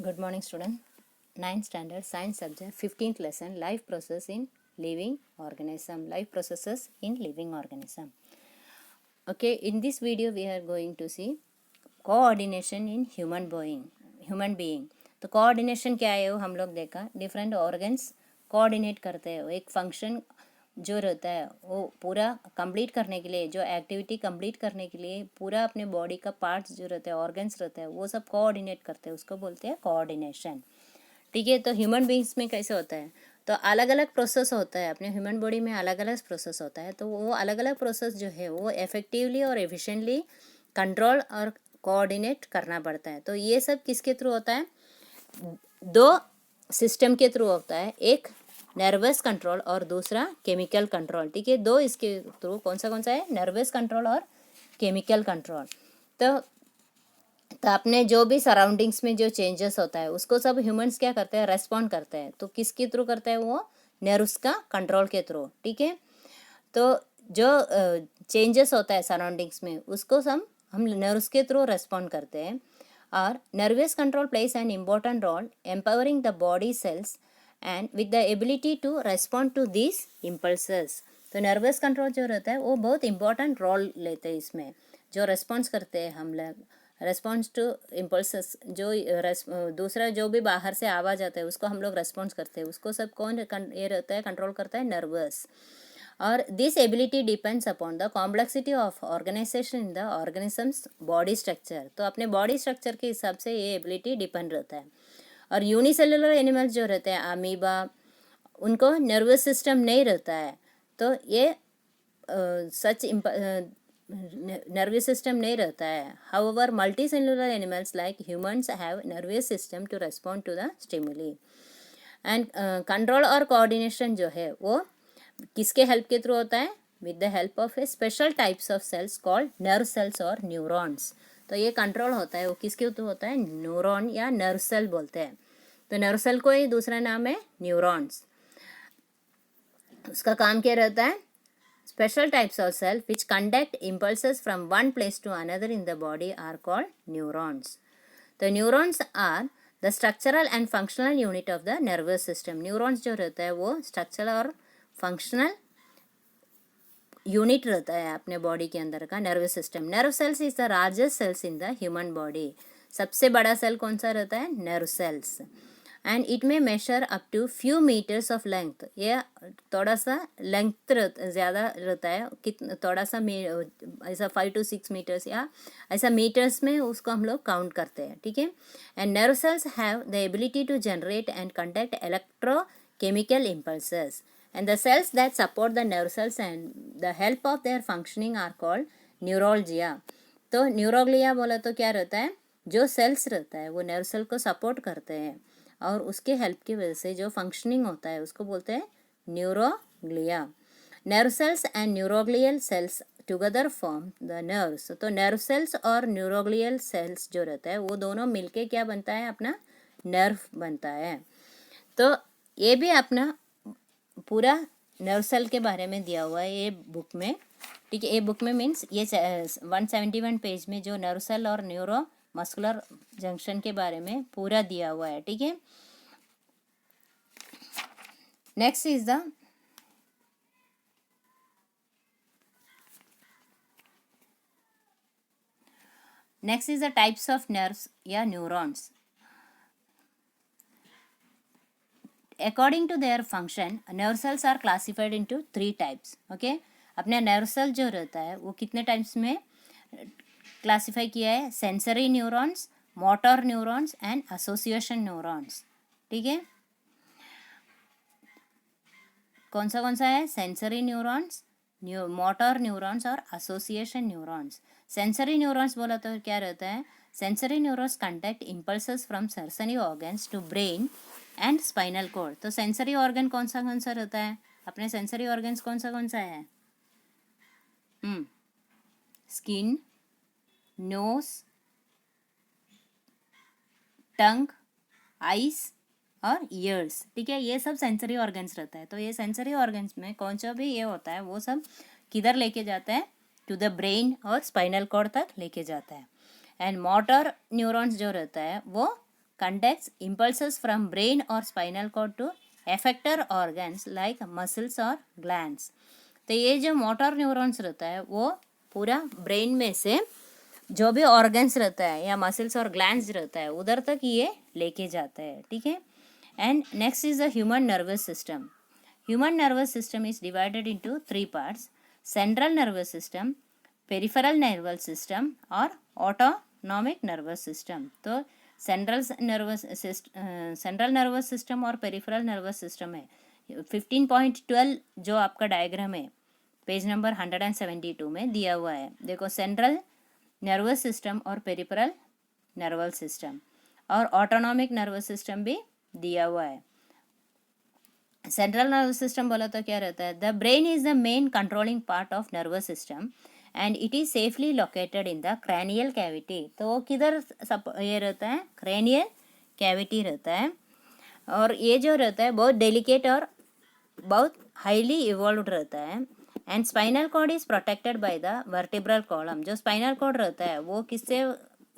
Good morning, student. 9th standard science subject, 15th lesson, life process in living organism. Life processes in living organism. Okay, in this video we are going to see coordination in human being. तो coordination क्या है वो हम लोग देखा. Different organs coordinate करते हैं. एक फंक्शन जो रहता है वो पूरा कंप्लीट करने के लिए, जो एक्टिविटी कंप्लीट करने के लिए पूरा अपने बॉडी का पार्ट्स जो रहते हैं, ऑर्गन्स रहते हैं, वो सब कोऑर्डिनेट करते हैं, उसको बोलते हैं कोऑर्डिनेशन. ठीक है. तो ह्यूमन बींग्स में कैसे होता है, तो अलग अलग प्रोसेस होता है. अपने ह्यूमन बॉडी में अलग अलग प्रोसेस होता है. तो वो अलग अलग प्रोसेस जो है वो इफेक्टिवली और एफिशिएंटली कंट्रोल और कोऑर्डिनेट करना पड़ता है. तो ये सब किसके थ्रू होता है, दो सिस्टम के थ्रू होता है. एक नर्वस कंट्रोल और दूसरा केमिकल कंट्रोल. ठीक है. दो इसके थ्रू कौन सा है, नर्वस कंट्रोल और केमिकल कंट्रोल. तो अपने जो भी सराउंडिंग्स में जो चेंजेस होता है उसको सब ह्यूमंस क्या करते हैं, रेस्पॉन्ड करते हैं. तो किसके थ्रू करते हैं, वो नर्व्स का कंट्रोल के थ्रू. ठीक है. तो जो चेंजेस होता है सराउंडिंग्स में उसको हम नर्व्स के थ्रू रेस्पॉन्ड करते हैं. और nervous control places an important role empowering the body cells and with the ability to respond to this impulses. तो नर्वस कंट्रोल जो रहता है वो बहुत इंपॉर्टेंट रोल लेते हैं इसमें. जो रेस्पॉन्स करते हैं हम लोग, रेस्पॉन्स टू इम्पल्सेस, जो दूसरा जो भी बाहर से आवाज़ आता है उसको हम लोग रेस्पॉन्स करते हैं, उसको सब कौन ये रहता है, कंट्रोल करता है, नर्वस. और this ability depends upon the complexity of organisation in the organisms body structure. तो अपने बॉडी स्ट्रक्चर के हिसाब से ये एबिलिटी डिपेंड रहता है. और यूनिसेलुलर एनिमल्स जो रहते हैं, अमीबा, उनको नर्वस सिस्टम नहीं रहता है. तो ये सच नर्वस सिस्टम नहीं रहता है. However multicellular animals like humans have nervous system to respond to the stimuli. And control और कोऑर्डिनेशन जो है वो किसके हेल्प के थ्रू होता है, with the help of a special types of cells called nerve cells और neurons. तो ये कंट्रोल होता है वो किसके थ्रू होता है, न्यूरॉन या नर्व सेल बोलते हैं. तो नर्व सेल को ही दूसरा नाम है न्यूरॉन्स. उसका काम क्या रहता है, special types of cell which conduct impulses from one place to another in the body are called neurons. The neurons are the structural and functional unit of the nervous system. Neurons जो रहता है वो structural और functional unit रहता है अपने body के अंदर का nervous system. Nerve cells is the largest cells in the human body. सबसे बड़ा सेल कौन सा रहता है, nerve cells. And it may measure up to few metres of length. ये थोड़ा सा लेंथ ज़्यादा रहता है, थोड़ा सा ऐसा 5 to 6 मीटर्स या ऐसा मीटर्स में उसको हम लोग काउंट करते हैं. ठीक है. And nerve cells have the ability to generate and conduct electrochemical impulses. And the cells that support the nerve cells and the help of their functioning are called neuroglia. तो neuroglia बोला तो क्या रहता है, जो सेल्स रहता है वो नर्व सेल को सपोर्ट करते हैं और उसके हेल्प की वजह से जो फंक्शनिंग होता है उसको बोलते हैं neuroglia. Nerve cells and neuroglial sales together form the nerves. तो नर्व सेल्स और न्यूरोग्लियल सेल्स जो रहता है वो दोनों मिलके क्या बनता है, अपना नर्व बनता है. तो ये भी अपना पूरा नर्व सेल के बारे में दिया हुआ है ये बुक में. ठीक है. ये बुक में मीन्स ये 171 पेज में जो नर्व सेल और न्यूरो मस्कुलर जंक्शन के बारे में पूरा दिया हुआ है. ठीक है. Next is the types of nerves या neurons. According to their function nerve cells are classified into 3 types. Okay. अपने नर्व सेल जो रहता है वो कितने टाइप्स में क्लासिफाई किया है, sensory neurons, motor neurons and association neurons. ठीक है. कौन सा है, सेंसरी न्यूरॉन्स, मोटर न्यूरॉन्स और एसोसिएशन न्यूरॉन्स. सेंसरी न्यूरॉन्स बोला तो क्या रहता है, sensory neurons conduct impulses from sensory organs to brain and spinal cord. तो सेंसरी ऑर्गन कौन सा रहता है, अपने सेंसरी ऑर्गन्स कौन सा है, स्किन, नोज, टंग, आइस और ईयर्स. ठीक है. ये सब सेंसरी ऑर्गन्स रहता है. तो ये सेंसरी ऑर्गन्स में कौन सा भी ये होता है वो सब किधर लेके जाता है, टू द ब्रेन और स्पाइनल कॉर्ड तक लेके जाता है. एंड मोटर न्यूरॉन्स जो रहता है वो conducts impulses from brain or spinal cord to effector organs like muscles or glands. तो ये जो मोटर न्यूरॉन्स रहता है वो पूरा ब्रेन में से जो भी ऑर्गन्स रहता है या मसल्स और ग्लैंड्स रहता है उधर तक ये लेके जाता है, ठीक है. And next is the human nervous system. Human nervous system is divided into 3 parts: central nervous system, peripheral nervous system और ऑटोनॉमिक नर्वस सिस्टम. तो सेंट्रल नर्वस सिस्टम और पेरिफेरल नर्वस सिस्टम है. 15.12 जो आपका डायग्राम है पेज नंबर 172 में दिया हुआ है. देखो, सेंट्रल नर्वस सिस्टम और पेरिफेरल नर्वस सिस्टम और ऑटोनॉमिक नर्वस सिस्टम भी दिया हुआ है. सेंट्रल नर्वस सिस्टम बोला तो क्या रहता है? The brain is the main controlling part of nervous system and it is safely located in the cranial cavity. तो किधर ये रहता है? क्रैनियल कैविटी रहता है. और ये जो रहता है बहुत डेलिकेट और बहुत हाईली इवॉल्व रहता है. And spinal cord is protected by the vertebral column. जो स्पाइनल कॉर्ड रहता है वो किससे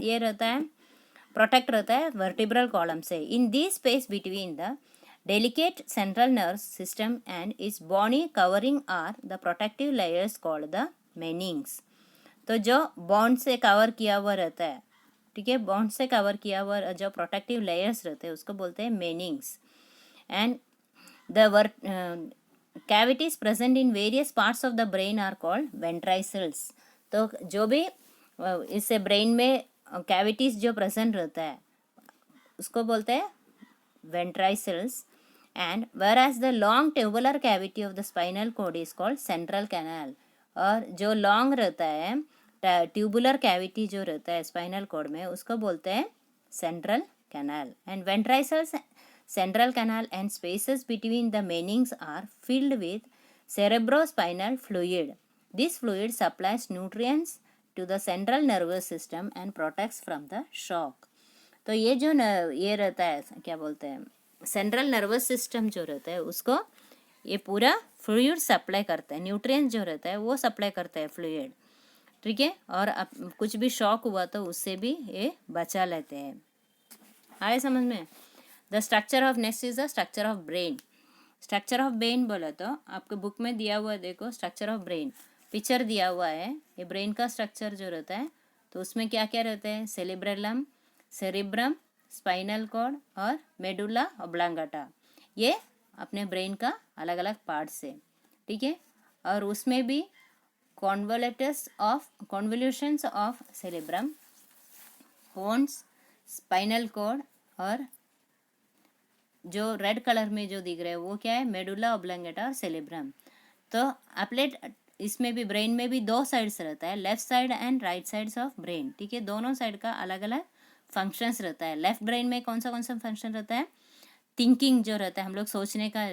ये रहता है? प्रोटेक्ट रहता है वर्टिब्रल कॉलम से. In this space between the delicate central nervous system and its bony covering are the protective layers called the meninges. तो जो बॉन्ड से कवर किया हुआ रहता है, ठीक है, बॉन्ड से कवर किया हुआ जो प्रोटेक्टिव लेयर्स रहते हैं उसको बोलते हैं meninges. And the cavities present in various parts of the brain are called ventricles. तो जो भी इससे ब्रेन में कैविटीज जो प्रेजेंट रहता है उसको बोलते हैं ventricles. And whereas the long tubular cavity of the spinal cord is called central canal. और जो लॉन्ग रहता है ट्यूबुलर कैविटी जो रहता है स्पाइनल कॉर्ड में उसको बोलते हैं central canal. And ventricles, central canal and spaces between the meninges are filled with cerebrospinal fluid. This fluid supplies nutrients to the central nervous system and protects from the shock. तो ये जो ये रहता है क्या बोलते हैं सेंट्रल नर्वस सिस्टम जो रहता है उसको ये पूरा फ्लूइड सप्लाई करता है. न्यूट्रिएंट्स जो रहता है वो सप्लाई करता है फ्लूइड, ठीक है. और अब कुछ भी शॉक हुआ तो उससे भी ये बचा लेते हैं. आए समझ में? The structure of next is the structure of brain. Structure of brain बोला तो आपके बुक में दिया हुआ है, देखो स्ट्रक्चर ऑफ ब्रेन पिक्चर दिया हुआ है. ये ब्रेन का स्ट्रक्चर जो रहता है तो उसमें क्या क्या रहता है? सेरिब्रेलम, सेरिब्रम, स्पाइनल कॉर्ड और मेडुला ऑब्लांगाटा. ये अपने ब्रेन का अलग अलग पार्ट्स है, ठीक है. और उसमें भी convolutions of cerebrum, horns, spinal cord और जो रेड कलर में जो दिख रहा है वो क्या है? मेडुला ऑब्लांगाटा और सेरिब्रम. तो अपलेट इसमें भी ब्रेन में भी 2 साइड्स रहता है, left side and right sides of brain, ठीक है. दोनों साइड का अलग अलग फंक्शंस रहता है. लेफ्ट ब्रेन में कौन सा फंक्शन रहता है? थिंकिंग जो रहता है, हम लोग सोचने का,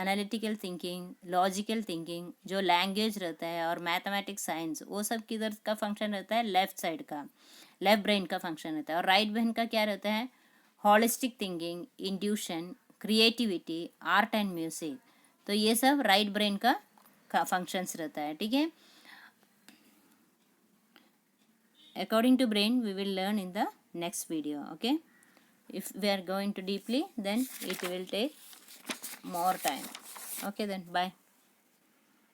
एनालिटिकल थिंकिंग, लॉजिकल थिंकिंग, जो लैंग्वेज रहता है और मैथमेटिक्स, साइंस, वो सब किधर का फंक्शन रहता है? लेफ्ट साइड का, लेफ्ट ब्रेन का फंक्शन रहता है. और राइट ब्रेन का क्या रहता है? Holistic thinking, intuition, creativity, art and music. तो ये सब राइट ब्रेन का फंक्शंस रहता है, ठीक है. According to brain we will learn in the next video. Okay, if we are going to deeply then it will take more time. Okay, then bye.